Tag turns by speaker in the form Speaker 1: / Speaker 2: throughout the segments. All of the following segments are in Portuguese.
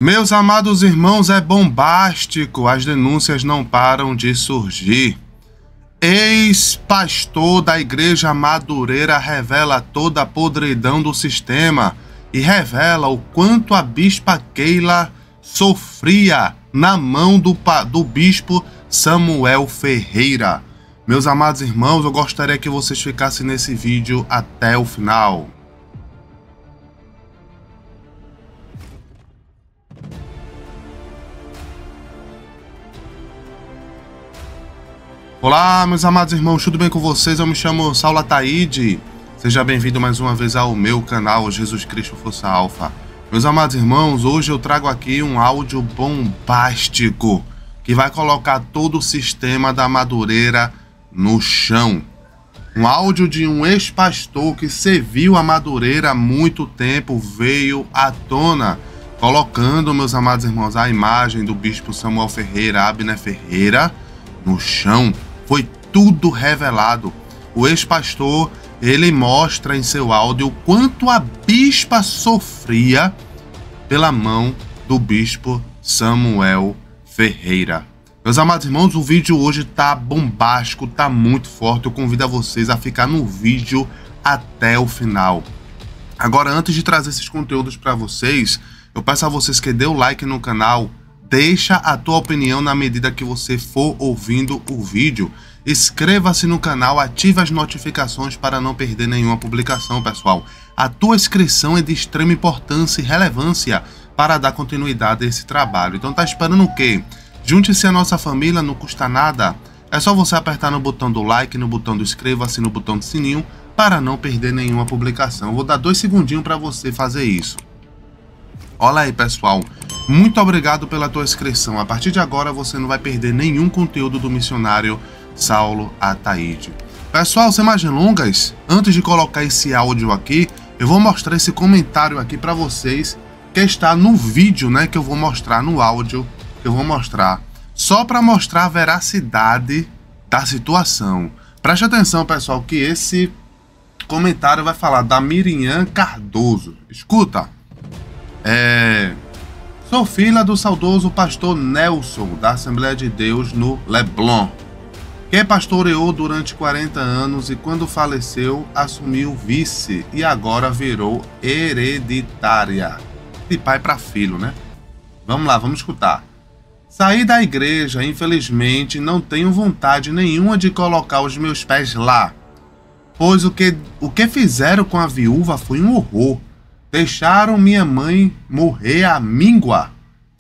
Speaker 1: Meus amados irmãos, é bombástico, as denúncias não param de surgir. Ex-pastor da Igreja Madureira revela toda a podridão do sistema e revela o quanto a bispa Keila sofria na mão do bispo Samuel Ferreira. Meus amados irmãos, eu gostaria que vocês ficassem nesse vídeo até o final. Olá, meus amados irmãos, tudo bem com vocês? Eu me chamo Saulo Ataíde. Seja bem-vindo mais uma vez ao meu canal Jesus Cristo Força Alfa. Meus amados irmãos, hoje eu trago aqui um áudio bombástico que vai colocar todo o sistema da Madureira no chão. Um áudio de um ex-pastor que serviu a Madureira há muito tempo veio à tona, colocando, meus amados irmãos, a imagem do bispo Samuel Ferreira, Abner Ferreira, no chão. Foi tudo revelado. O ex-pastor, ele mostra em seu áudio o quanto a bispa sofria pela mão do bispo Samuel Ferreira. Meus amados irmãos, o vídeo hoje tá bombástico, tá muito forte. Eu convido a vocês a ficar no vídeo até o final. Agora, antes de trazer esses conteúdos para vocês, eu peço a vocês que dê o like no canal. Deixa a tua opinião na medida que você for ouvindo o vídeo. Inscreva-se no canal, ative as notificações para não perder nenhuma publicação, pessoal. A tua inscrição é de extrema importância e relevância para dar continuidade a esse trabalho. Então tá esperando o quê? Junte-se à nossa família, não custa nada. É só você apertar no botão do like, no botão do inscreva-se, no botão do sininho para não perder nenhuma publicação. Vou dar 2 segundinhos para você fazer isso. Olha aí, pessoal. Muito obrigado pela tua inscrição. A partir de agora você não vai perder nenhum conteúdo do missionário Saulo Ataíde. Pessoal, sem mais delongas, antes de colocar esse áudio aqui, eu vou mostrar esse comentário aqui para vocês, que está no vídeo, né, que eu vou mostrar no áudio, que eu vou mostrar, só para mostrar a veracidade da situação. Preste atenção, pessoal, que esse comentário vai falar da Miriam Cardoso. Escuta. Sou filha do saudoso pastor Nelson, da Assembleia de Deus no Leblon, que pastoreou durante 40 anos e quando faleceu assumiu vice e agora virou hereditária. De pai para filho, né? Vamos lá, vamos escutar. Saí da igreja, infelizmente não tenho vontade nenhuma de colocar os meus pés lá, pois o que fizeram com a viúva foi um horror. Deixaram minha mãe morrer à míngua.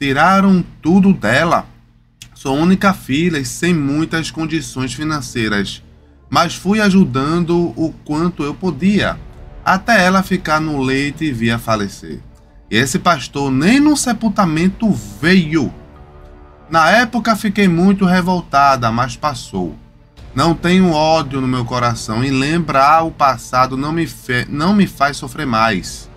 Speaker 1: Tiraram tudo dela. Sou única filha e sem muitas condições financeiras. Mas fui ajudando o quanto eu podia, até ela ficar no leito e vir a falecer. E esse pastor nem no sepultamento veio. Na época fiquei muito revoltada, mas passou. Não tenho ódio no meu coração e lembrar o passado não me faz sofrer mais.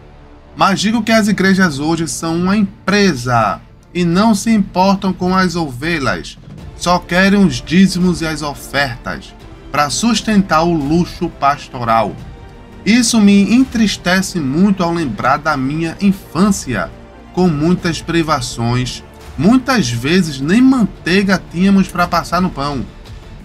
Speaker 1: Mas digo que as igrejas hoje são uma empresa e não se importam com as ovelhas, só querem os dízimos e as ofertas para sustentar o luxo pastoral. Isso me entristece muito ao lembrar da minha infância, com muitas privações, muitas vezes nem manteiga tínhamos para passar no pão.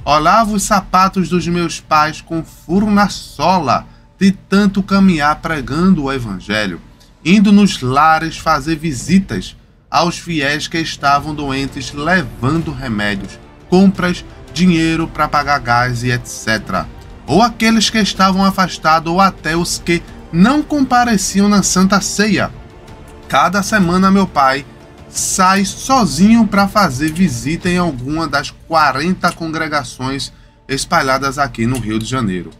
Speaker 1: Olhava os sapatos dos meus pais com furo na sola de tanto caminhar pregando o evangelho, indo nos lares fazer visitas aos fiéis que estavam doentes, levando remédios, compras, dinheiro para pagar gás e etc. Ou aqueles que estavam afastados ou até os que não compareciam na Santa Ceia. Cada semana meu pai sai sozinho para fazer visita em alguma das 40 congregações espalhadas aqui no Rio de Janeiro.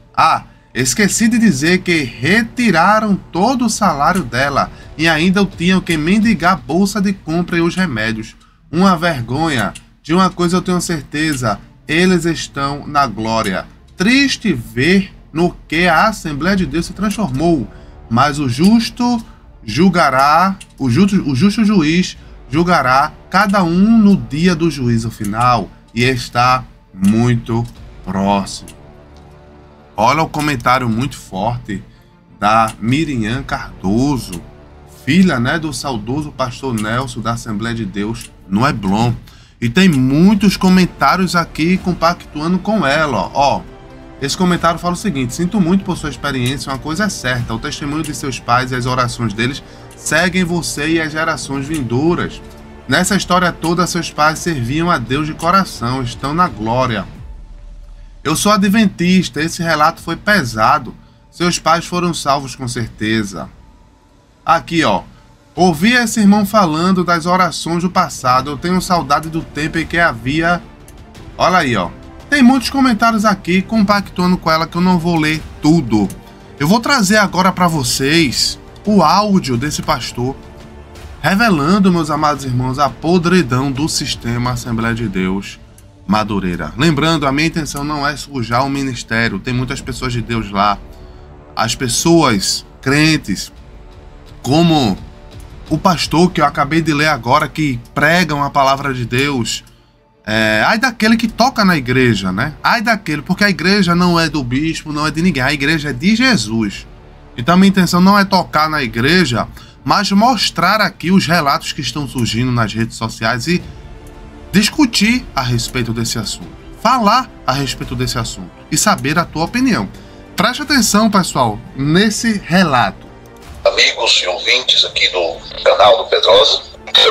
Speaker 1: Esqueci de dizer que retiraram todo o salário dela e ainda tinham que mendigar a bolsa de compra e os remédios. Uma vergonha. De uma coisa eu tenho certeza, eles estão na glória. Triste ver no que a Assembleia de Deus se transformou, mas o justo julgará, o justo juiz julgará cada um no dia do juízo final e está muito próximo. Olha o comentário muito forte da Miriam Cardoso, filha, né, do saudoso pastor Nelson da Assembleia de Deus no Leblon. E tem muitos comentários aqui compactuando com ela, ó. Esse comentário fala o seguinte: sinto muito por sua experiência, uma coisa é certa, o testemunho de seus pais e as orações deles seguem você e as gerações vindouras. Nessa história toda, seus pais serviam a Deus de coração, estão na glória. Eu sou adventista, esse relato foi pesado. Seus pais foram salvos com certeza. Aqui, ó. Ouvi esse irmão falando das orações do passado. Eu tenho saudade do tempo em que havia... Olha aí, ó. Tem muitos comentários aqui compactuando com ela que eu não vou ler tudo. Eu vou trazer agora para vocês o áudio desse pastor revelando, meus amados irmãos, a podridão do sistema Assembleia de Deus Madureira. Lembrando, a minha intenção não é sujar o ministério. Tem muitas pessoas de Deus lá. As pessoas crentes, como o pastor que eu acabei de ler agora, que pregam a palavra de Deus, ai daquele que toca na igreja, né? Ai daquele, porque a igreja não é do bispo, não é de ninguém, a igreja é de Jesus. Então a minha intenção não é tocar na igreja, mas mostrar aqui os relatos que estão surgindo nas redes sociais e discutir a respeito desse assunto, falar a respeito desse assunto e saber a tua opinião. Preste atenção, pessoal, nesse relato.
Speaker 2: Amigos e ouvintes aqui do canal do Pedrosa,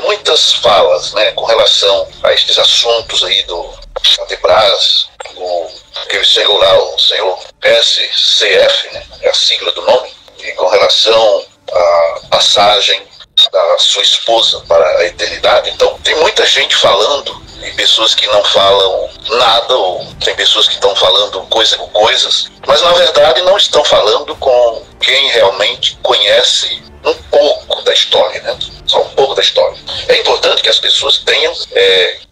Speaker 2: muitas falas, né, com relação a estes assuntos aí do Adebras, aquele senhor lá, o senhor SCF, né, é a sigla do nome, e com relação à passagem da sua esposa para a eternidade. Então, tem muita gente falando, e pessoas que não falam nada, ou tem pessoas que estão falando coisas, mas na verdade não estão falando com quem realmente conhece um pouco da história, né? Só um pouco da história. É importante que as pessoas tenham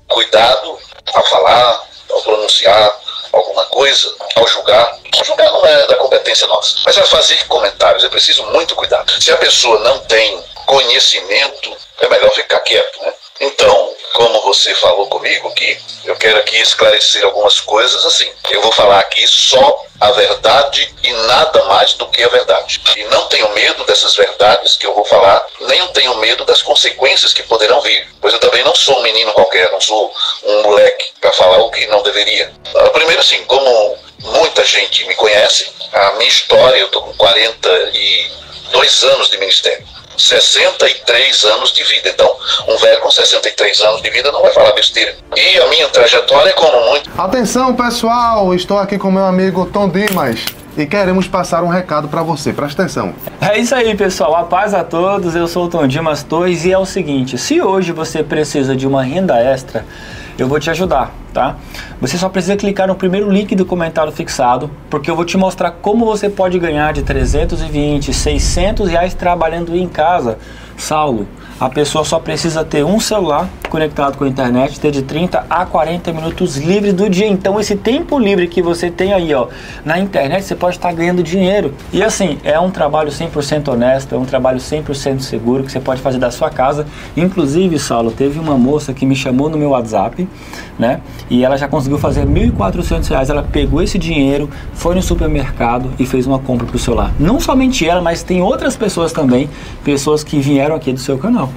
Speaker 2: cuidado ao falar, ao pronunciar alguma coisa, ao julgar. Julgar não é da competência nossa, mas a fazer comentários é preciso muito cuidado. Se a pessoa não tem conhecimento, é melhor ficar quieto, né? Então, como você falou comigo aqui, eu quero aqui esclarecer algumas coisas assim. Eu vou falar aqui só a verdade e nada mais do que a verdade. E não tenho medo dessas verdades que eu vou falar, nem tenho medo das consequências que poderão vir. Pois eu também não sou um menino qualquer, não sou um moleque para falar o que não deveria. Primeiro assim, como muita gente me conhece, a minha história, eu estou com 42 anos de ministério. 63 anos de vida. Então, um velho com 63 anos de vida não vai falar besteira. E a minha trajetória é como muito...
Speaker 1: Atenção, pessoal! Estou aqui com meu amigo Tom Dimas e queremos passar um recado para você. Presta atenção.
Speaker 3: É isso aí, pessoal. A paz a todos. Eu sou o Tom Dimas Torres e é o seguinte: se hoje você precisa de uma renda extra, eu vou te ajudar, tá? Você só precisa clicar no primeiro link do comentário fixado, porque eu vou te mostrar como você pode ganhar de 320, 600 reais trabalhando em casa. Saulo, a pessoa só precisa ter um celular conectado com a internet, ter de 30 a 40 minutos livre do dia. Então esse tempo livre que você tem aí, ó, na internet, você pode estar ganhando dinheiro. E assim, é um trabalho 100% honesto, é um trabalho 100% seguro que você pode fazer da sua casa. Inclusive, Saulo, teve uma moça que me chamou no meu WhatsApp, né? E ela já conseguiu fazer R$ 1.400. Ela pegou esse dinheiro, foi no supermercado e fez uma compra pro celular. Não somente ela, mas tem outras pessoas também, pessoas que vieram aqui do seu canal.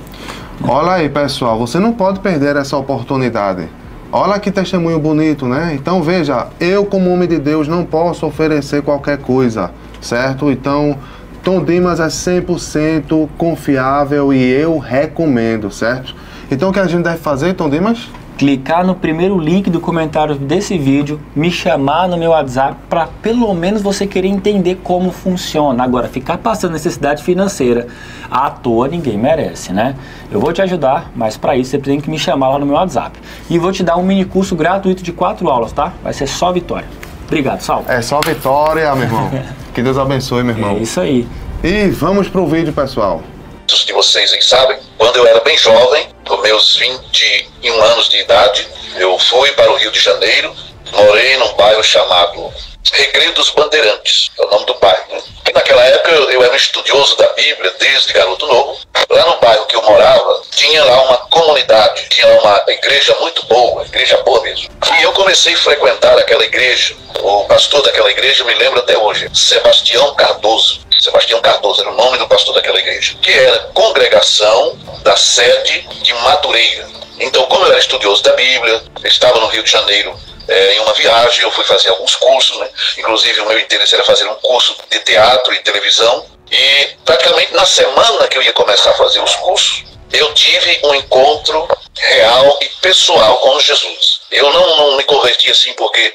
Speaker 1: Olha aí, pessoal, você não pode perder essa oportunidade. Olha que testemunho bonito, né? Então veja, eu como homem de Deus não posso oferecer qualquer coisa, certo? Então, Tom Dimas é 100% confiável e eu recomendo, certo? Então o que a gente deve fazer, Tom Dimas?
Speaker 3: Clicar no primeiro link do comentário desse vídeo, me chamar no meu WhatsApp para pelo menos você querer entender como funciona. Agora, ficar passando necessidade financeira à toa ninguém merece, né? Eu vou te ajudar, mas para isso você tem que me chamar lá no meu WhatsApp. E vou te dar um mini curso gratuito de 4 aulas, tá? Vai ser só vitória. Obrigado, Saulo.
Speaker 1: É só vitória, meu irmão. Que Deus abençoe, meu irmão.
Speaker 3: É isso aí.
Speaker 1: E vamos pro vídeo, pessoal.
Speaker 2: Muitos de vocês aí sabem, quando eu era bem jovem, com meus 21 anos de idade, eu fui para o Rio de Janeiro, morei num bairro chamado Recreio dos Bandeirantes, é o nome do bairro, né? E naquela época eu era um estudioso da Bíblia, desde garoto novo, lá no bairro que eu morava, tinha lá uma comunidade, tinha lá uma igreja muito boa, igreja boa mesmo. E eu comecei a frequentar aquela igreja. O pastor daquela igreja, eu me lembro até hoje, Sebastião Cardoso. Sebastião Cardoso era o nome do pastor daquela igreja, que era Congregação da Sede de Madureira. Então, como eu era estudioso da Bíblia, estava no Rio de Janeiro em uma viagem, eu fui fazer alguns cursos, né? Inclusive o meu interesse era fazer um curso de teatro e televisão. E praticamente na semana que eu ia começar a fazer os cursos, eu tive um encontro real e pessoal com Jesus. Eu não me converti assim porque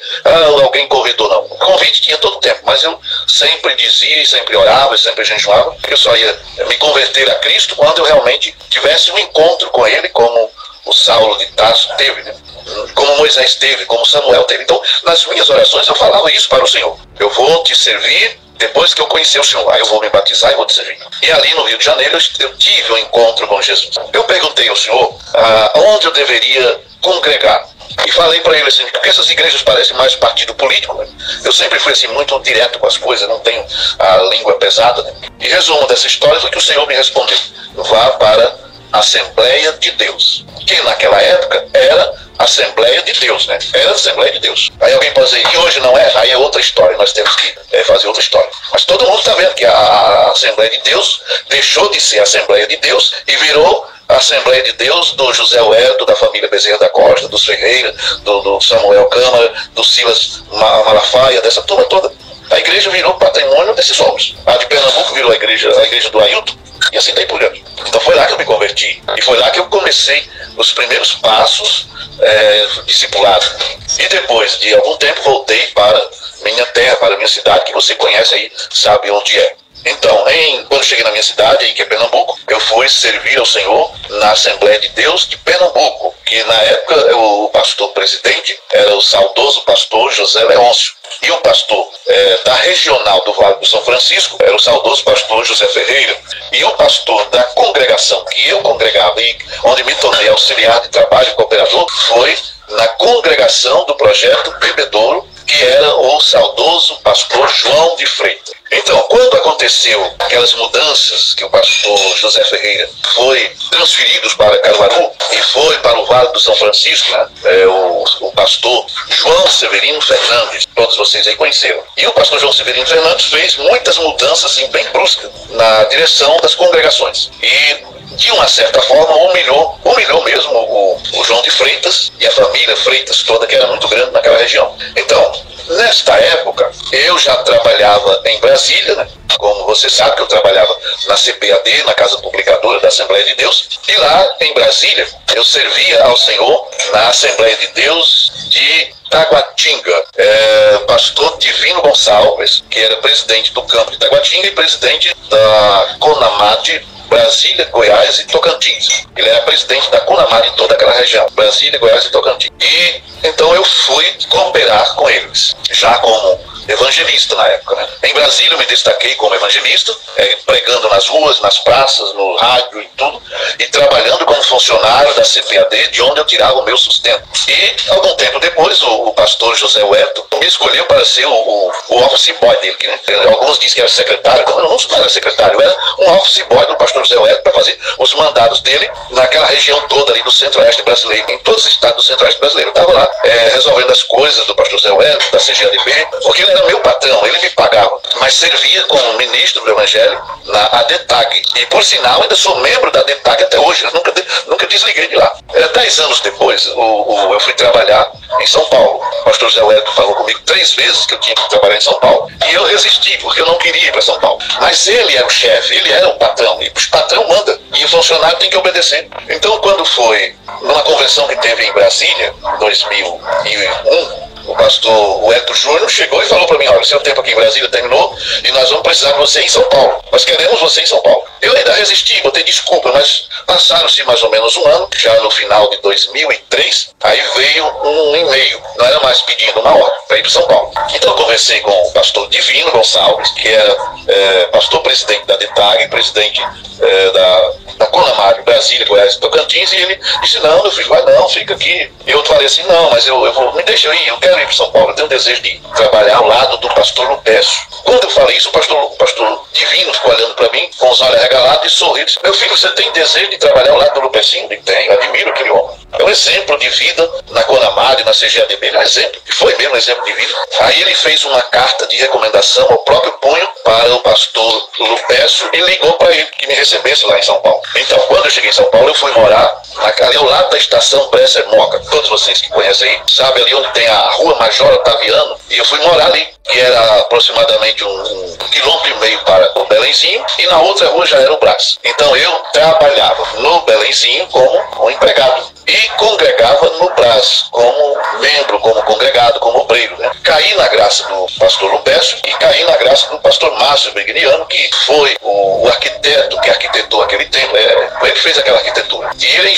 Speaker 2: alguém convidou, não. O convite tinha todo o tempo, mas eu sempre dizia, sempre orava, sempre jejuava, que eu só ia me converter a Cristo quando eu realmente tivesse um encontro com Ele, como o Saulo de Tarso teve, né? Como Moisés teve, como Samuel teve. Então, nas minhas orações eu falava isso para o Senhor: eu vou te servir depois que eu conhecer o Senhor, aí eu vou me batizar e vou te servir. E ali no Rio de Janeiro eu tive um encontro com Jesus. Eu perguntei ao Senhor onde eu deveria congregar. E falei para ele assim, porque essas igrejas parecem mais partido político, né? Eu sempre fui assim muito direto com as coisas, não tenho a língua pesada, né? E resumo dessa história foi que o Senhor me respondeu: vá para a Assembleia de Deus, que naquela época era Assembleia de Deus, né? Era Assembleia de Deus. Aí alguém pode dizer, e hoje não é? Aí é outra história, nós temos que fazer outra história. Mas todo mundo está vendo que a Assembleia de Deus deixou de ser Assembleia de Deus e virou a Assembleia de Deus do José Wellington, da família Bezerra da Costa, dos Ferreira, do Samuel Câmara, do Silas Malafaia, dessa turma toda. A igreja virou patrimônio desses homens. A de Pernambuco virou a igreja do Ailton, e assim daí por diante. Então foi lá que eu me converti. E foi lá que eu comecei os primeiros passos discipulado. E depois de algum tempo voltei para minha terra, para minha cidade, que você conhece aí, sabe onde é. Então, quando cheguei na minha cidade, aí, que é Pernambuco, eu fui servir ao Senhor na Assembleia de Deus de Pernambuco, que na época o pastor presidente era o saudoso pastor José Leôncio. E o pastor da regional do Vale do São Francisco era o saudoso pastor José Ferreira. E o pastor da congregação que eu congregava e onde me tornei auxiliar de trabalho e cooperador foi na congregação do projeto Bebedouro, que era o saudoso pastor João de Freitas. Então, quando aconteceu aquelas mudanças que o pastor José Ferreira foi transferido para Caruaru e foi para o Vale do São Francisco, né? O pastor João Severino Fernandes, todos vocês aí conheceram. E o pastor João Severino Fernandes fez muitas mudanças assim, bem bruscas na direção das congregações. E de uma certa forma humilhou mesmo o João de Freitas e a família Freitas toda, que era muito grande naquela região. Então, nesta época, eu já trabalhava em Brasília, né? Como você sabe que eu trabalhava na CPAD, na Casa Publicadora da Assembleia de Deus, e lá em Brasília eu servia ao Senhor na Assembleia de Deus de Taguatinga, pastor Divino Gonçalves, que era presidente do campo de Taguatinga e presidente da CONAMAD, Brasília, Goiás e Tocantins. Ele era presidente da CONAMAD em toda aquela região, Brasília, Goiás e Tocantins. E então eu fui cooperar com eles, já como evangelista na época, né? Em Brasília eu me destaquei como evangelista, pregando nas ruas, nas praças, no rádio e tudo, e trabalhando como funcionário da CPAD, de onde eu tirava o meu sustento. E algum tempo depois o pastor José Wellington me escolheu para ser o office boy dele, né? Alguns dizem que era secretário, eu não era secretário, eu era um office boy do pastor José Wellington para fazer os mandados dele naquela região toda ali do centro-oeste brasileiro, em todos os estados do centro-oeste brasileiro. Eu estava lá resolvendo as coisas do pastor José Wellington, da CGADB, porque ele era meu patrão, ele me pagava, mas servia como ministro do Evangelho na ADETAG. E por sinal, ainda sou membro da ADETAG até hoje, eu nunca desliguei de lá. 10 anos depois, eu fui trabalhar em São Paulo. O pastor José Wellington falou comigo 3 vezes que eu tinha que trabalhar em São Paulo, e eu resisti, porque eu não queria ir para São Paulo. Mas ele era o chefe, ele era o patrão, e o patrão manda, e o funcionário tem que obedecer. Então, quando foi numa convenção que teve em Brasília, em 2001, o pastor Wellington Júnior chegou e falou para mim: olha, seu tempo aqui em Brasília terminou e nós vamos precisar de você em São Paulo. Nós queremos você em São Paulo. Eu ainda resisti, botei desculpa, mas passaram-se mais ou menos um ano, já no final de 2003, aí veio um e-mail, não era mais pedindo uma ordem para ir para São Paulo. Então eu conversei com o pastor Divino Gonçalves, que era pastor presidente da DETAG, presidente da CONAMAD, Brasília, Goiás e Tocantins, e ele disse: não, meu filho, vai não, fica aqui. Eu falei assim: não, mas eu vou, me deixa eu ir, eu quero ir para São Paulo, eu tenho um desejo de trabalhar ao lado do pastor Lupécio. Quando eu falei isso, o pastor Divino ficou olhando para mim com os olhos regalado e sorriu. Disse: meu filho, você tem desejo de trabalhar ao lado do Lupecinho? Eu tenho, admiro aquele homem. É um exemplo de vida na Conamad, na CGADB, é um exemplo, que foi mesmo um exemplo de vida. Aí ele fez uma carta de recomendação ao próprio punho para o pastor Lupécio e ligou para ele que me recebesse lá em São Paulo. Então, quando eu cheguei em São Paulo, eu fui morar ali ao lado da estação Bresser Moca. Todos vocês que conhecem aí, sabem ali onde tem a Rua Major Otaviano, e eu fui morar ali, que era aproximadamente um quilômetro e meio para o Belenzinho, e na outra rua já era o Brás. Então eu trabalhava no Belenzinho como um empregado e congregava no Brás como membro, como congregado, como obreiro, né? Caí na graça do pastor Lupécio e caí na graça do pastor Márcio Brigniano, que foi o arquiteto que arquitetou aquele templo. Ele fez aquela arquitetura. E ele é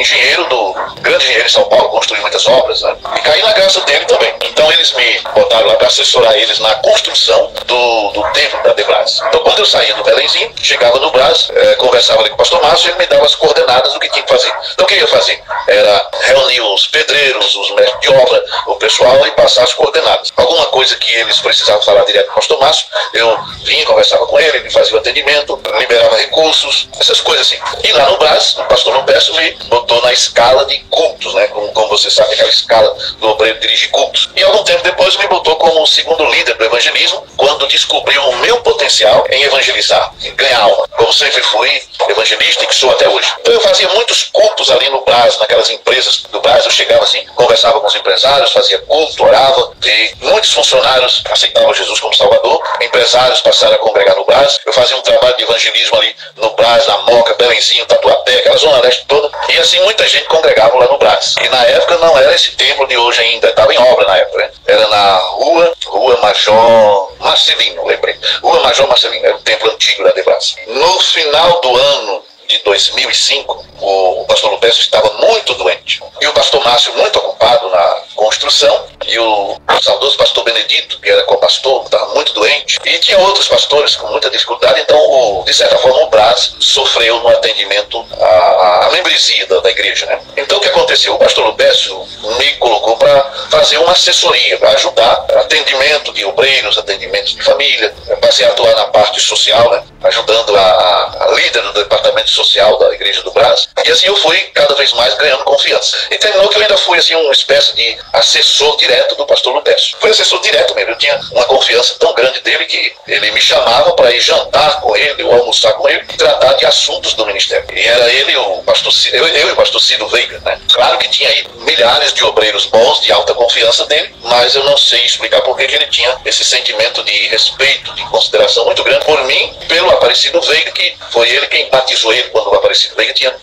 Speaker 2: engenheiro do grande engenheiro de São Paulo, construiu muitas obras, né? E caí na graça dele também. Então eles me botaram lá para assessorar eles na construção do templo da Debras. Então quando eu saía do Belenzinho, chegava no Brás, conversava ali com o pastor Márcio e ele me dava as coordenadas do que tinha que fazer. Então o que eu ia fazer? Era reunir os pedreiros, os mestres de obra, o pessoal, e passar as coordenadas. Alguma coisa que eles precisavam falar direto com o pastor Márcio, eu vinha, conversava com ele fazia o atendimento, liberava recursos, essas coisas assim. E lá no Brás, o pastor Lupécio me botou na escala de cultos, né? Como você sabe, aquela escala do obreiro dirigir cultos. E algum tempo depois me botou como o segundo líder do evangelismo, quando descobriu o meu potencial em evangelizar, em ganhar alma. Como sempre fui evangelista e que sou até hoje. Então eu fazia muitos cultos ali no Brás, naquelas empresas do Brás. Eu chegava assim, conversava com os empresários, fazia culto, orava, e muitos funcionários aceitavam Jesus como Salvador, empresários passaram a congregar no Brás. Eu fazia um trabalho de evangelismo ali no Brás, na Moca, Belenzinho, Tatuapé, aquela zona leste toda, e assim muita gente congregava lá no Brás. E na época não era esse templo de hoje ainda, estava em obra na época, né? Era na Rua Major Marcelino, lembrei. Rua Major Marcelino, era o templo antigo da Debras. No final do ano de 2005, o pastor Lupécio estava muito doente. E o pastor Márcio muito ocupado na construção. E o saudoso pastor Benedito, que era co-pastor, estava muito doente. E tinha outros pastores com muita dificuldade. Então, de certa forma, o Brás sofreu no atendimento à membresia da igreja, né? Então, o que aconteceu? O pastor Lupécio me colocou para fazer uma assessoria, para ajudar atendimento de obreiros, atendimentos de família. Eu passei a atuar na parte social, né? Ajudando a líder do departamento social da igreja do Brás. E assim eu fui cada vez mais ganhando confiança. E terminou que eu ainda fui assim uma espécie de assessor direto do pastor Lupécio. Fui assessor direto mesmo. Eu tinha uma confiança tão grande dele que ele me chamava para ir jantar com ele, ou almoçar com ele, e tratar de assuntos do ministério. E era ele, o pastor Cido, eu e o pastor Cido Veiga, né? Claro que tinha aí milhares de obreiros bons, de alta confiança dele, mas eu não sei explicar por que ele tinha esse sentimento de respeito, de consideração muito grande por mim, pelo Aparecido Veiga, que foi ele quem batizou ele quando o Aparecido Veiga tinha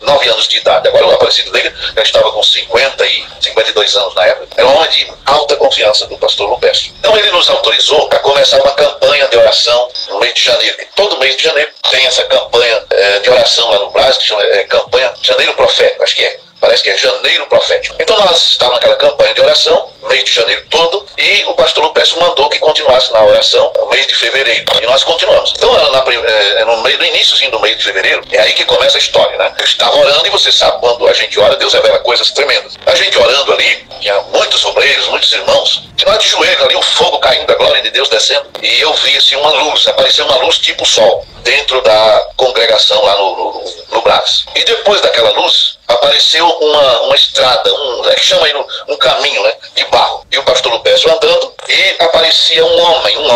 Speaker 2: 9 anos de idade. Agora o Aparecido Veiga já estava com 52 anos na época. Era um homem de alta confiança do pastor Lupécio. Então ele nos autorizou a começar uma campanha de oração no mês de janeiro, que todo mês de janeiro tem essa campanha de oração lá no Brás, que chama campanha Janeiro Profético, acho que é. Parece que é Janeiro Profético. Então nós estávamos naquela campanha de oração, mês de janeiro todo, e o pastor Lupécio mandou que continuasse na oração no mês de fevereiro. E nós continuamos. Então no iníciozinho do mês de fevereiro, é aí que começa a história, né? Eu estava orando, e você sabe, quando a gente ora, Deus revela coisas tremendas. A gente orando ali, tinha muitos obreiros, muitos irmãos, e nós de joelho ali, o fogo caindo, a glória de Deus descendo, e eu vi assim uma luz, apareceu uma luz tipo sol, dentro da congregação lá no Brás. E depois daquela luz, apareceu uma estrada, que chama aí um caminho, né, de barro. E o pastor Lupécio andando, e aparecia um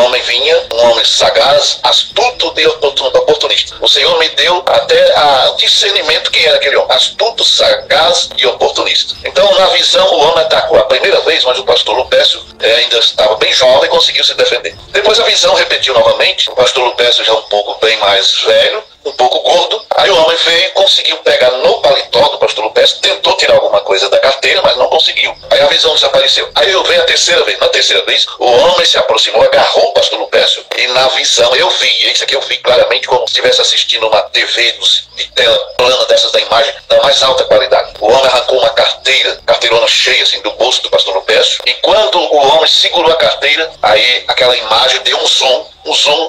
Speaker 2: homem vinha, um homem sagaz, astuto e oportunista. O Senhor me deu até a discernimento quem era aquele homem, astuto, sagaz e oportunista. Então, na visão, o homem atacou a primeira vez, mas o pastor Lupécio ainda estava bem jovem e conseguiu se defender. Depois a visão repetiu novamente, o pastor Lupécio já um pouco bem mais velho, um pouco gordo. Aí o homem veio e conseguiu pegar no paletó do pastor Lupécio, tentou tirar alguma coisa da carteira, mas não conseguiu. Aí a visão desapareceu. Aí eu venho a terceira vez. Na terceira vez, o homem se aproximou, agarrou o pastor Lupécio, e na visão eu vi, isso aqui eu vi claramente como se estivesse assistindo uma TV de tela plana dessas da imagem, da mais alta qualidade. O homem arrancou uma carteira carteirona cheia, assim, do bolso do pastor Lupécio. E quando o homem segurou a carteira, aí aquela imagem deu um zoom,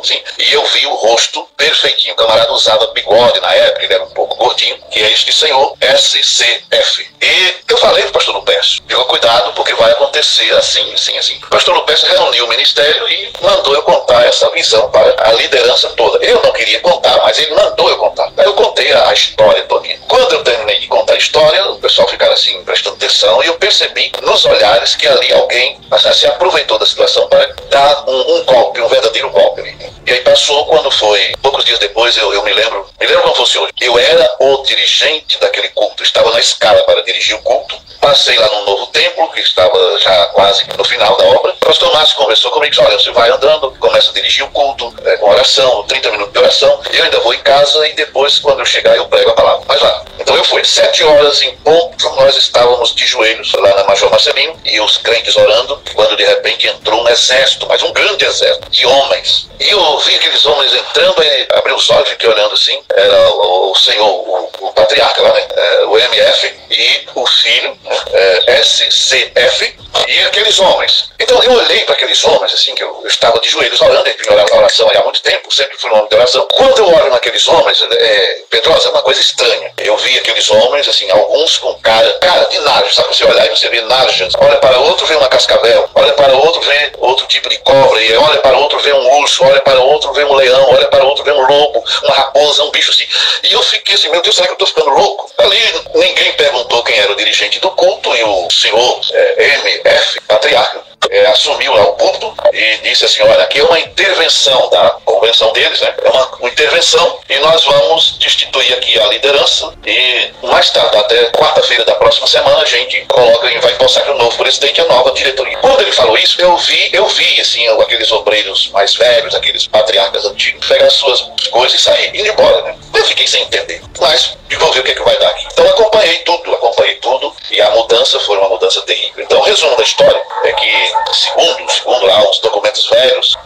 Speaker 2: assim, e eu vi o rosto perfeitinho. O camarada usava bigode na época, ele era um pouco gordinho, que é este senhor, SCF. E eu falei pro pastor Lupécio, digo, cuidado, porque vai acontecer assim, assim, assim. O pastor Lupécio reuniu o ministério e mandou eu contar essa visão para a liderança toda. Eu não queria contar, mas ele mandou eu contar. Aí eu contei a história todinha. Quando eu terminei de contar a história, o pessoal ficaram assim, prestando atenção, e eu percebi nos olhares que ali alguém assim, se aproveitou da situação para dar um golpe, um verdadeiro golpe. E aí passou, quando foi poucos dias depois, eu me lembro como fosse hoje. Eu era o dirigente daquele culto, estava na escala para dirigir o culto. Passei lá no novo templo, que estava já quase no final da obra. O pastor Márcio conversou comigo e disse, olha, você vai andando, começa a dirigir o culto, com oração, 30 minutos de oração. Eu ainda vou em casa e depois, quando eu chegar, eu prego a palavra. Mas lá. Então eu fui. 7 horas em ponto, nós estávamos de joelhos lá na Major Marcelino e os crentes orando, quando de repente entrou um exército, mas um grande exército de homens. E eu vi aqueles homens entrando e abri os olhos e fiquei olhando assim. Era o senhor, o patriarca lá, né? O MF e o filho, SCF, e aqueles homens. Então eu olhei para aqueles homens, assim, que eu estava de joelhos orando, eu tinha oração há muito tempo, sempre fui um homem de oração. Quando eu olho naqueles homens, Pedrosa, é uma coisa estranha. Eu vi aqueles homens, assim, alguns com cara de narja, sabe? Você olhar e você vê narjas. Olha para outro, vê uma cascavel. Olha para outro, vê outro tipo de cobra. E olha para outro, vê um urso. Olha para outro, vê um leão. Olha para outro, vê um lobo, uma raposa, um bicho assim. E eu fiquei assim, meu Deus, será que eu estou ficando louco? Ali ninguém perguntou quem era o dirigente do culto e o senhor MF, patriarca, assumiu lá o culto e disse assim, olha, aqui é uma intervenção da convenção deles, né? É uma intervenção e nós vamos destituir aqui a liderança e mais tarde, até quarta-feira da próxima semana, a gente coloca e vai empossar aqui o novo presidente e a nova diretoria. Quando ele falou isso, eu vi assim, aqueles obreiros mais velhos, aqueles patriarcas antigos, pegar as suas coisas e sair, indo embora, né? Eu fiquei sem entender, mas vamos ver o que vai dar aqui. Então acompanhei tudo e a mudança foi uma mudança terrível. Então o resumo da história é que segundo lá uns documentos velhos,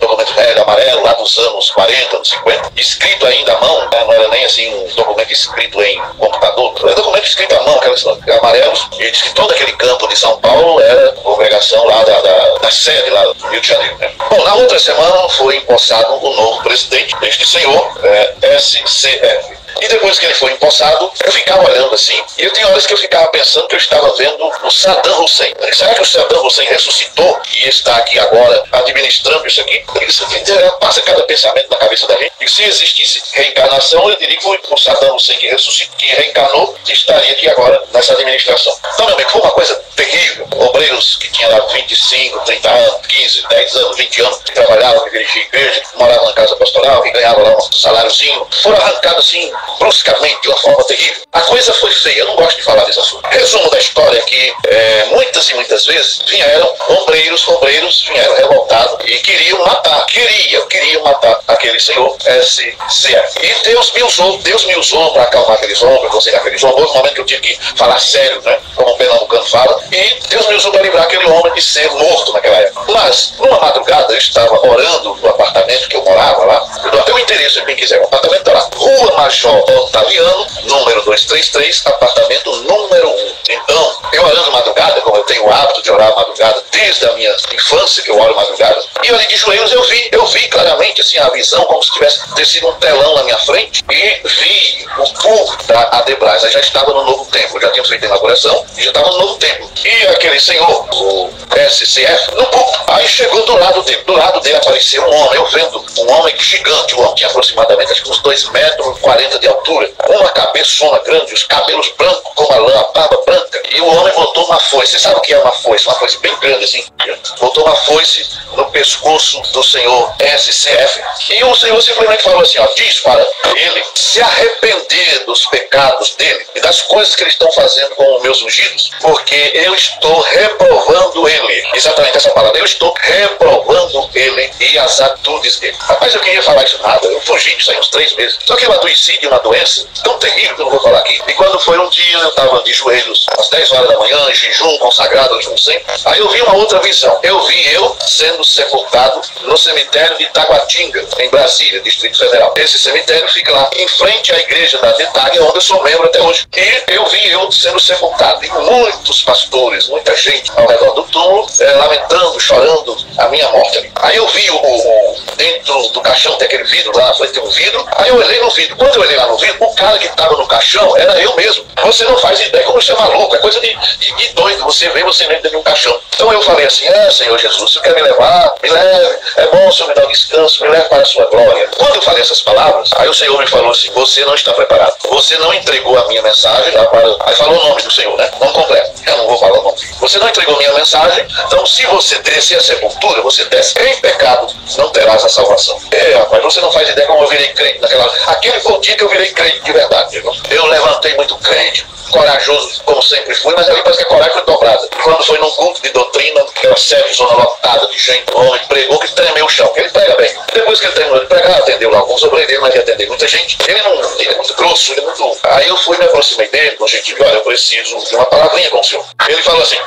Speaker 2: amarelo lá dos anos 40, anos 50, escrito ainda à mão, né? Não era nem assim um documento escrito em computador, era documento escrito à mão, aqueles amarelos, e diz que todo aquele campo de São Paulo era congregação lá da sede lá do Rio de Janeiro, né? Bom, na outra semana foi empossado o novo presidente, este senhor, SCF. E depois que ele foi empossado, eu ficava olhando assim, e eu tinha horas que eu ficava pensando que eu estava vendo o Saddam Hussein. Será que o Saddam Hussein ressuscitou e está aqui agora administrando isso aqui? Isso passa cada pensamento na cabeça da gente. E se existisse reencarnação, eu diria que foi o Saddam Hussein que ressuscitou, que reencarnou e estaria aqui agora nessa administração. Então, meu amigo, foi uma coisa terrível. Obreiros que tinham lá 25, 30 anos, 15, 10 anos, 20 anos, que trabalhavam, que dirigiam igreja, que moravam na casa pastoral, que ganhavam lá um saláriozinho, foram arrancados assim, bruscamente, de uma forma terrível. A coisa foi feia, eu não gosto de falar desse assunto. Resumo da história é que muitas e muitas vezes vieram obreiros vieram revoltados e queriam matar aquele senhor SCF. E Deus me usou para acalmar aqueles homens, aconselhar aqueles homens. Houve um momento que eu tive que falar sério, né? Como o pernambucano fala, e Deus me usou para livrar aquele homem de ser morto naquela época. Mas, numa madrugada, eu estava orando no apartamento que eu morava lá, eu dou até o endereço de quem quiser, o apartamento está lá, Rua Major Otaviano, número 233, apartamento número 1. Então, eu orando madrugada, como eu tenho o hábito de orar madrugada, desde a minha infância que eu oro madrugada, e ali de joelhos eu vi claramente assim, a visão, como se tivesse descido um telão na minha frente, e vi o povo da Adebras. Eu já estava no novo templo, já tinha feito a inauguração, e já estava no novo templo. E aquele senhor, o SCF, no púlpito, aí chegou do lado dele apareceu um homem, eu vendo um homem gigante, o homem tinha aproximadamente acho que uns 2,40 metros de altura, uma cabeçona grande, os cabelos brancos como a lã, a barba branca, e o homem botou uma foice. Você sabe o que é uma foice? Uma foice bem grande assim. Botou uma foice no pescoço do senhor SCF, e o senhor simplesmente falou assim, ó, diz para ele se arrepender dos pecados dele e das coisas que eles estão fazendo com os meus ungidos, porque eu estou reprovando ele. Exatamente essa palavra, eu estou reprovando ele e as atitudes dele. Rapaz, eu queria falar isso nada, eu fugi disso aí uns 3 meses. Só que eu adoeci de uma doença tão terrível que eu não vou falar aqui. E quando foi um dia, eu estava de joelhos às 10 horas da manhã, jejum consagrado ali como sempre. Aí eu vi uma outra visão. Eu vi eu sendo sepultado no cemitério de Taguatinga, em Brasília, Distrito Federal. Esse cemitério fica lá em frente à igreja da Detaglia, onde eu sou membro até hoje. E eu vi eu sendo sepultado. E muitos pastores, muita gente ao redor do túmulo, lamentando, chorando a minha morte ali. Aí eu vi dentro do caixão, tem aquele vidro lá na frente, tem um vidro. Aí eu olhei no vidro. Quando eu olhei lá no vidro, o cara que estava no caixão era eu mesmo. Você não faz ideia como isso é maluco, é coisa de doido. Você vê, você nem dentro de um caixão. Então eu falei assim, Senhor Jesus, se você quer me levar, me leve. É bom, o Senhor me dá um descanso, me leve para a sua glória. Quando eu falei essas palavras, aí o Senhor me falou assim, você não está preparado. Você não entregou a minha mensagem. Aí falou o nome do Senhor, né? Nome completo. Eu não vou falar o nome. Você não entregou a minha mensagem, então se você descer a sepultura, você desce em pecado, não terás a salvação. Rapaz, você não faz ideia como eu virei crente naquela... Aquele foi o dia que eu virei crente de verdade, irmão. Eu levantei muito crente, corajoso como sempre fui, mas ali parece que a coragem foi dobrada. Quando foi num culto de doutrina, aquela série zona lotada de gente, o homem pregou que tremeu o chão, ele prega bem. Depois que ele terminou de pregar, atendeu lá alguns obreiros, mas ia atender muita gente. Ele é muito grosso, ele é muito... Aí eu fui, me aproximei dele, com jeitinho, olha, eu preciso de uma palavrinha com o senhor. Ele falou assim,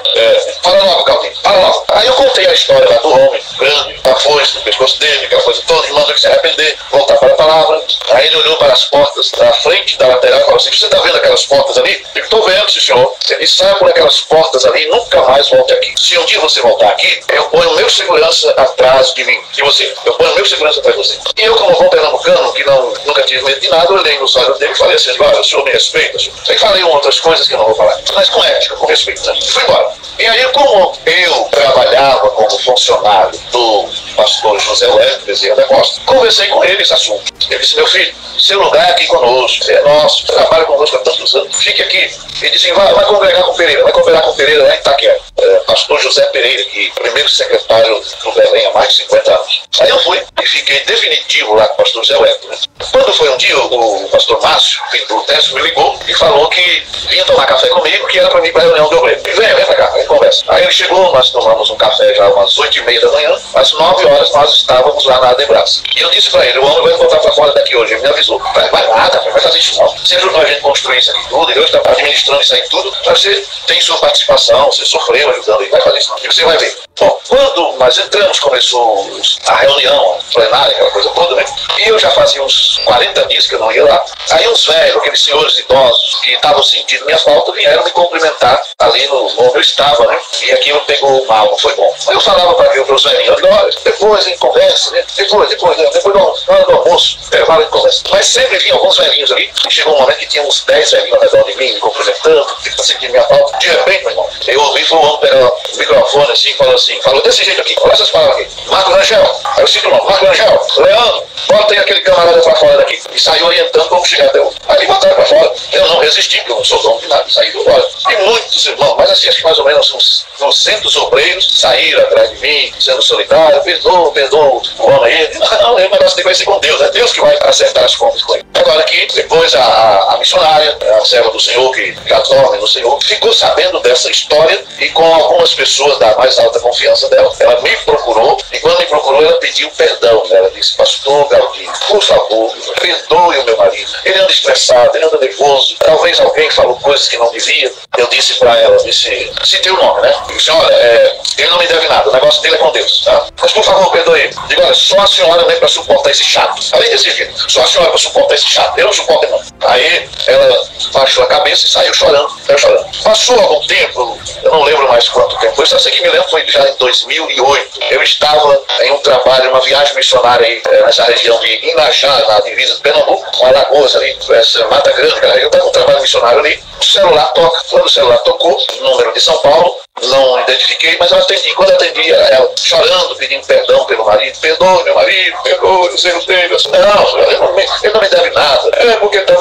Speaker 2: fala logo, Caldinho, fala logo. Aí eu contei a história lá do homem, grande, a foice no pescoço dele, aquela coisa toda, e mandou ele se arrepender, voltar para a palavra. Aí ele olhou para as portas da frente, da lateral, e falou assim, você está vendo aquelas portas ali? Eu estou vendo, senhor. Ele sai por aquelas portas ali e nunca mais volte aqui. Se um dia você voltar aqui, eu ponho o meu segurança atrás de mim, de você. Eu ponho o meu segurança atrás de você. E eu, como bom pernambucano, que nunca tive medo de nada, eu olhei nos olhos dele e falei assim, olha, o senhor me respeita, senhor. Aí falei outras coisas que eu não vou falar, mas com ética, com respeito, né? Fui embora. E aí, como eu trabalhava como funcionário do pastor José Wellington Bezerra da Costa, conversei com ele esse assunto. Ele disse, meu filho, seu lugar é aqui conosco, é nosso, trabalha conosco há tantos anos, fique aqui. Ele disse, vai congregar com Pereira, vai congregar com Pereira lá em Itaquera. Pastor José Pereira, que primeiro secretário do Belém há mais de 50 anos. Aí eu fui e fiquei definitivo lá com o pastor José Wellington. Né? Quando foi um dia, o pastor Márcio, filho do Técio, me ligou e falou que vinha tomar café comigo, que era para mim para a reunião do obreiro. Vem pra cá, aí conversa. Aí ele chegou, nós tomamos um café já umas 8h30 da manhã, às 9 horas nós estávamos lá na Adebras. E eu disse para ele, o homem vai voltar para fora daqui hoje. Ele me avisou, vai nada, vai fazer isso não. Você ajudou a gente a construir isso aqui tudo, e Deus está administrando isso aí tudo, você tem sua participação, você sofreu ajudando, e vai fazer isso não. E você vai ver. Bom, quando nós entramos, começou a reunião plenária, aquela coisa toda, né? E eu já fazia uns 40 dias que eu não ia lá. Aí uns velhos, aqueles senhores idosos que estavam sentindo minha falta, vieram me cumprimentar ali onde eu estava, né? E aquilo pegou mal, não foi bom. Aí eu falava para os velhinhos, olha, depois em conversa, né? Depois do almoço, intervalo em conversa. Mas sempre vinha alguns velhinhos ali, e chegou um momento que tinha uns 10 velhinhos ao redor de mim, me cumprimentando, sentindo minha falta. De repente, meu irmão, eu ouvi, foi o homem pegar o microfone assim, falou desse jeito aqui, olha essas palavras aqui. Marco Rangel, aí eu cito o nome, Marco Rangel, Leandro, bota aí aquele camarada pra fora daqui. E saiu orientando como chegar até o. Aí me botaram pra fora. Eu não resisti, porque eu não sou dono de nada, saí do fora. E muitos irmãos, mas assim, acho que mais ou menos uns 900 obreiros saíram atrás de mim, sendo solidários, perdoa o homem aí. Não, o negócio tem que vai ser com Deus, é Deus que vai acertar as contas com ele. Agora que depois a missionária, a serva do Senhor, que já dorme no Senhor, ficou sabendo dessa história e com algumas pessoas da mais alta confiança dela, ela me procurou, e quando me procurou, ela pediu perdão. Ela disse, pastor Galdino, por favor, perdoe o meu marido. Ele anda estressado, ele anda nervoso, talvez alguém falou coisas que não devia. Eu disse pra ela, citei o nome, né? Eu disse, olha, ele não me deve nada, o negócio dele é com Deus, tá? Mas por favor, perdoe ele. Digo, olha, só a senhora vem pra suportar esse chato. Além desse jeito, só a senhora pra suportar esse chato, eu não suporto não. Aí ela baixou a cabeça e saiu chorando. Passou algum tempo, eu não lembro mais quanto tempo, eu só sei que me lembro, foi já em 2008. Eu estava em um trabalho, uma viagem missionária aí, nessa região de Inajá, na divisa de Pernambuco, com Alagoas ali, essa Mata Grande, cara. Eu estava com um trabalho missionário ali, o celular toca. Quando o celular tocou, número de São Paulo, não identifiquei, mas eu atendi. Quando eu atendi, ela chorando, pedindo perdão pelo marido. Perdoe meu marido, perdoe os erros dele. Não, ele não me deve nada. É porque tá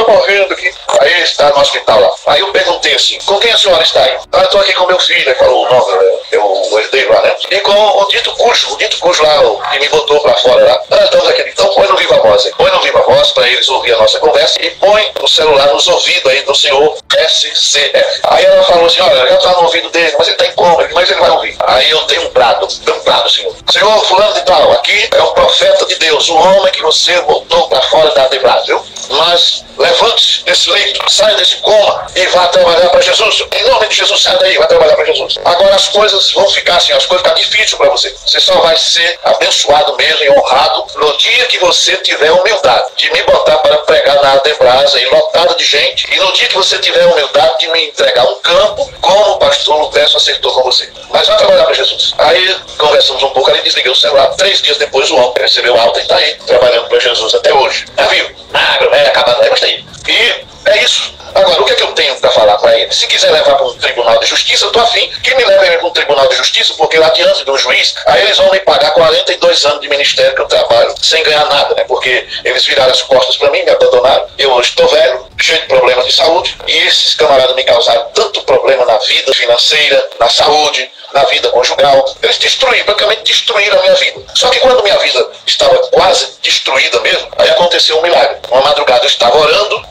Speaker 2: morrendo aqui. Aí ele está no hospital lá. Aí eu perguntei assim, com quem a senhora está aí? Ah, eu estou aqui com meu filho. Ele falou o nome, eu herdeiro lá, né? E com o dito cujo lá, que me botou pra fora lá. Ah, estamos aqui. Então põe no viva voz aí. Põe no viva voz pra eles ouvir a nossa conversa e põe o celular nos ouvidos aí do senhor SCF. Aí ela falou assim, olha, já tá no ouvido dele, mas ele tá em coma, mas ele vai ouvir. Aí eu dei um brado, senhor. Senhor fulano de tal, aqui é o profeta de Deus, o homem que você botou pra fora da Adebras, viu? Mas levante-se desse leito, saia desse coma e vá trabalhar para Jesus. Em nome nome de Jesus, sai daí, vai trabalhar para Jesus. Agora as coisas vão ficar assim, as coisas vão ficar difíceis para você. Você só vai ser abençoado mesmo e honrado no dia que você tiver humildade de me botar para pregar na Adebrasa e lotado de gente, e no dia que você tiver humildade de me entregar um campo, como o pastor Lutécio acertou com você. Mas vai trabalhar para Jesus. Aí conversamos um pouco, aí desliguei o celular. 3 dias depois o homem recebeu alta e está aí, trabalhando para Jesus até hoje. Viu? Magro, acabado, gostei. E é isso. Agora, o que é que eu tenho para falar para ele? Se quiser levar para um tribunal de justiça, eu estou afim que me leve para um tribunal de justiça, porque lá diante do juiz, aí eles vão me pagar 42 anos de ministério que eu trabalho, sem ganhar nada, né? Porque eles viraram as costas para mim, me abandonaram. Eu hoje estou velho, cheio de problemas de saúde, e esses camaradas me causaram tanto problema na vida financeira, na saúde, na vida conjugal. Eles destruíram, praticamente destruíram a minha vida. Só que quando minha vida estava quase destruída mesmo, aí aconteceu um milagre. Uma madrugada eu estava orando,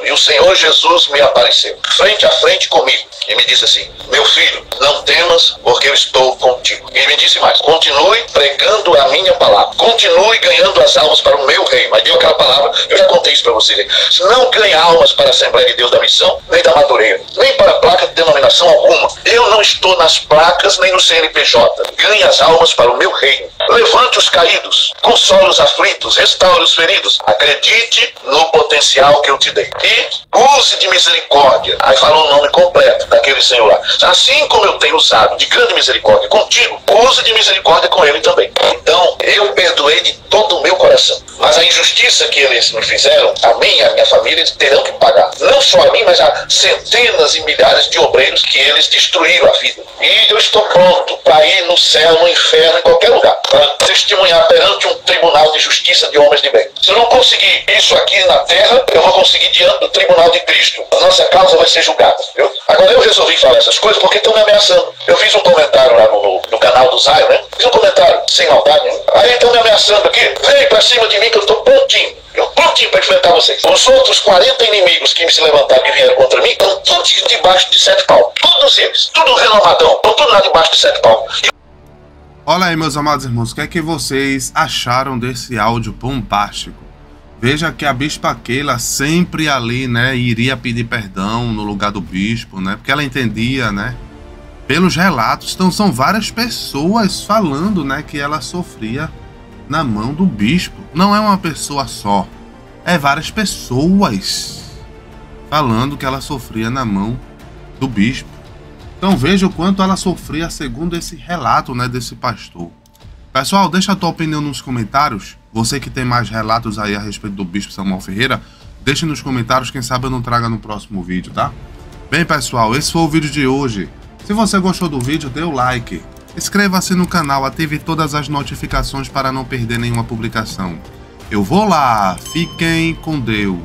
Speaker 2: e o Senhor Jesus me apareceu, frente a frente comigo, e me disse assim: meu filho, não temas, porque eu estou contigo. E me disse mais: continue pregando a minha palavra, continue ganhando as almas para o meu reino. Mas deu aquela palavra, eu já contei isso para vocês. Não ganha almas para a Assembleia de Deus da Missão, nem da Madureira, nem para placa de denominação alguma. Eu não estou nas placas, nem no CNPJ. Ganhe as almas para o meu reino. Levante os caídos, console os aflitos, restaure os feridos. Acredite no potencial que eu te dei. E use de misericórdia. Aí falou o nome completo daquele Senhor lá. Assim como eu tenho usado de grande misericórdia contigo, use de misericórdia com ele também. Então, eu perdoei de todo o meu coração. Mas a injustiça que eles me fizeram, a minha família, eles terão que pagar. Não só a mim, mas a centenas e milhares de obreiros que eles destruíram a vida. E eu estou pronto para ir no céu, no inferno, em qualquer lugar, para testemunhar perante um tribunal de justiça de homens de bem. Se eu não conseguir isso aqui na terra, eu vou conseguir diante do tribunal de Cristo. A nossa causa vai ser julgada. Viu? Agora, eu resolvi falar essas coisas porque estão me ameaçando. Eu fiz um comentário lá no canal do Zion, né? Fiz um comentário sem maldade nenhuma. Aí estão me ameaçando aqui. Vem pra cima de mim que eu estou prontinho. Eu prontinho para enfrentar vocês. Os outros 40 inimigos que se levantaram, que vieram contra mim, estão todos debaixo de 7 palmos. Todos eles. Tudo renomadão. Estão todos lá debaixo de 7 palmos.
Speaker 1: Olha aí, meus amados irmãos, o que é que vocês acharam desse áudio bombástico? Veja que a bispa Keila sempre ali, né, iria pedir perdão no lugar do bispo, né, porque ela entendia, né, pelos relatos. Então são várias pessoas falando, né, que ela sofria na mão do bispo. Não é uma pessoa só, é várias pessoas falando que ela sofria na mão do bispo. Então veja o quanto ela sofria segundo esse relato, né, desse pastor. Pessoal, deixa a tua opinião nos comentários. Você que tem mais relatos aí a respeito do bispo Samuel Ferreira, deixe nos comentários, quem sabe eu não traga no próximo vídeo, tá? Bem, pessoal, esse foi o vídeo de hoje. Se você gostou do vídeo, dê o like. Inscreva-se no canal, ative todas as notificações para não perder nenhuma publicação. Eu vou lá, fiquem com Deus.